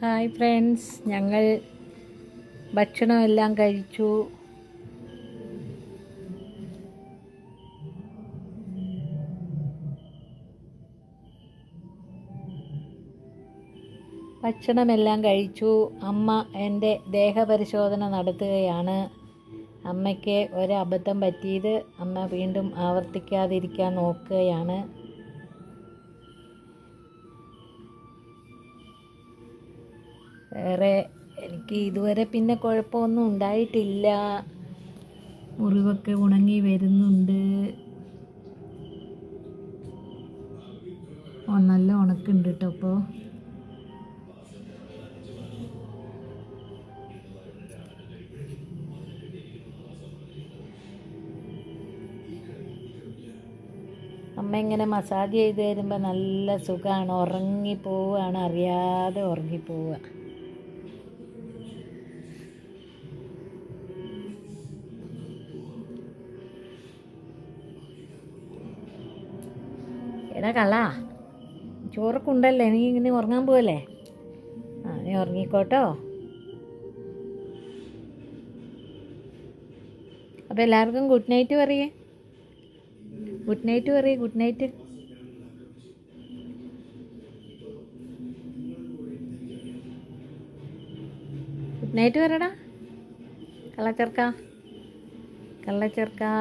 Hi friends, ഞങ്ങൾ ഭക്ഷണമെല്ലാം കഴിച്ചു. അമ്മ എൻ്റെ ദേഹപരിശോധന നടത്തുകയാണ്. അമ്മയ്ക്ക് ഒരബദ്ധം പറ്റിയത് അമ്മ വീണ്ടും ആവർത്തിക്കാതിരിക്കാൻ നോക്കുകയാണ്. വേറെ എനിക്ക് ഇതുവരെ പിന്നെ കുഴപ്പമൊന്നും ഉണ്ടായിട്ടില്ല. മുറിവൊക്കെ ഉണങ്ങി വരുന്നുണ്ട്. നല്ല ഉണക്കുണ്ട് കേട്ടോ. അപ്പോൾ അമ്മ ഇങ്ങനെ മസാജ് ചെയ്ത് തരുമ്പോൾ നല്ല സുഖമാണ്. ഉറങ്ങിപ്പോവുകയാണ്, അറിയാതെ ഉറങ്ങിപ്പോവുക. എടാ കള്ളാ, ചോറൊക്കെ ഉണ്ടല്ലേ, നീ ഇങ്ങനെ ഉറങ്ങാൻ പോവല്ലേ? നീ ഉറങ്ങിക്കോട്ടോ. അപ്പോൾ എല്ലാവർക്കും ഗുഡ് നൈറ്റ് പറയേ. ഗുഡ് നൈറ്റ് പറയേ. Good night. ഗുഡ് നൈറ്റ് പറയടാ കള്ളച്ചെറുക്കാ.